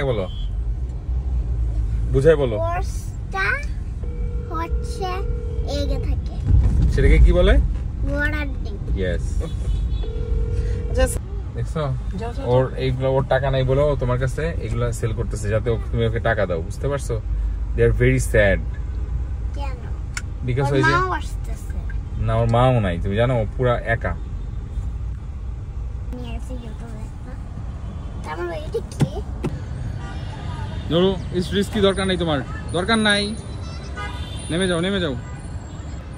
কাকে বলো? বুঝাই বলো। কোর্সটা হচ্ছে এগে থাকে। সেটাকে কি বলে? ওয়ার্ডিং। ইয়েস। জাস্ট দেখছো ওর এইগুলো, ওর টাকা নাই বলে ও তোমার কাছে এগুলা সেল করতেছে যাতে তুমি ওকে টাকা দাও, বুঝতে পারছো? দে আর ভেরি স্যাড। কেন? বিকজ ওই যে না, ওর মাও নাই, তুমি জানো ও পুরা একা। ধরো ইস রিস্কি, দরকার নাই তোমার, দরকার নাই। নেমে যাও, নেমে যাও।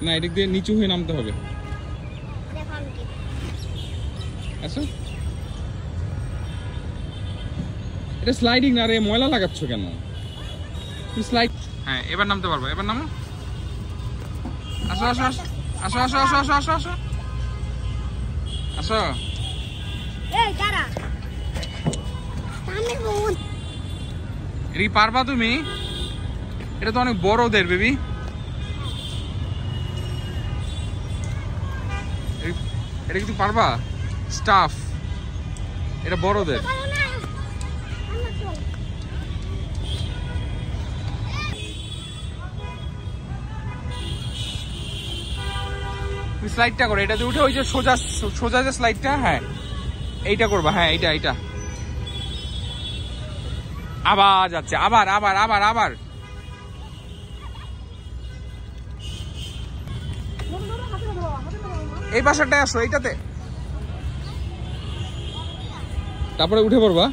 না, এদিক দিয়ে নিচু হয়ে নামতে হবে। আচ্ছা, এটা স্লাইডিং না রে, ময়লা লাগাচ্ছ কেন? স্লাইড। হ্যাঁ, এবার নামতে পারবো, এবার নামো। আসো আসো আসো আসো আসো আসো আসো আসো আসো আসো। এই দাঁড়া, আমি বহুত এটা কি পারবা তুমি? এটা তো অনেক বড়দের বেবি। এটা কি তুমি পারবা? স্টাফ, এটা বড়দের। স্লাইডটা করো, এটাতে উঠে ওই যে সোজা সোজা যে স্লাইডটা, হ্যাঁ এইটা করবা। হ্যাঁ, এইটা এইটা আবার যাচ্ছে, আবার আবার আবার আবার। এই বাসাটায় আসো, এইটাতে। তারপরে উঠে পড়বা।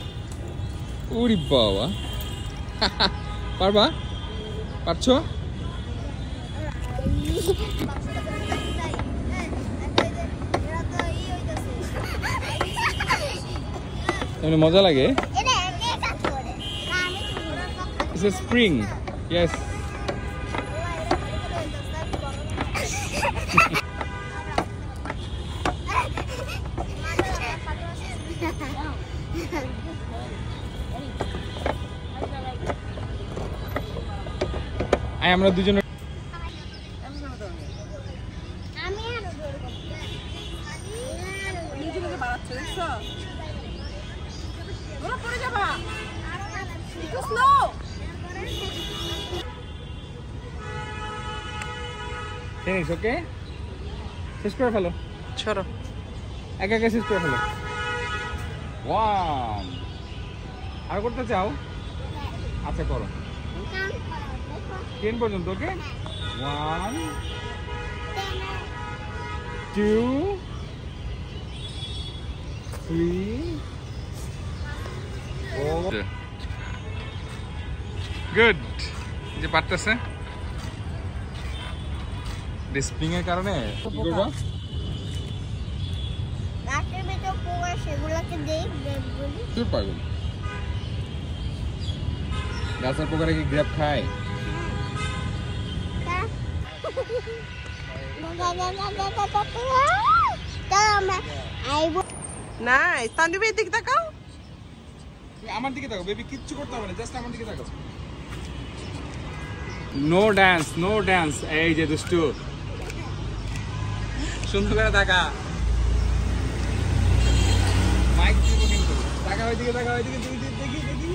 উরি বাবা, পারবা? পারছো? মজা লাগে। It's a spring. Yes. আমরা দুজন ওকে শেষ করে ফেলো। ছড়ো, একা একা শেষ করে ফেলো। ওয়াও, আর করতে চাও? আচ্ছা করো, 10 পর্যন্ত। ওকে, 1 2 3 4 গুড। যে পারতেছে স্প্রিং এর কারণে কি করবা? গাছের ভিতর পোকা, সেগুলোকে দেই বলি। তুই পাগল, গাছের পোকারে কি গ্রেপ খায়? নাইস। তানভীর এর দিকে তাকাও, আমার দিকে তাকাও বেবি, কিচ্ছু করতে হবে না, জাস্ট আমার দিকে তাকাও। No dance, no dance. এই যে দুষ্টু, সুন্দর করে তাকা। মাইক দিব কিন্তু, তাকা ওইদিকে, তাকা ওইদিকে, দেখি দেখি।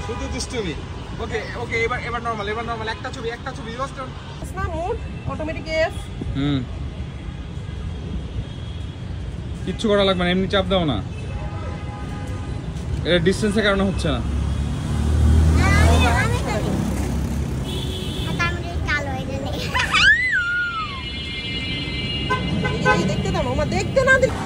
শুধু দুষ্টুমি। ওকে ওকে, এবার এবার নরমাল, এবার নরমাল। একটা ছবি, একটা ছবি। Automatic F. কিচ্ছু করা লাগবে না, এমনি চাপ দাও না। এটা ডিসটেন্সের কারণে হচ্ছে না। দেখতে দাও, দেখতে না দিলে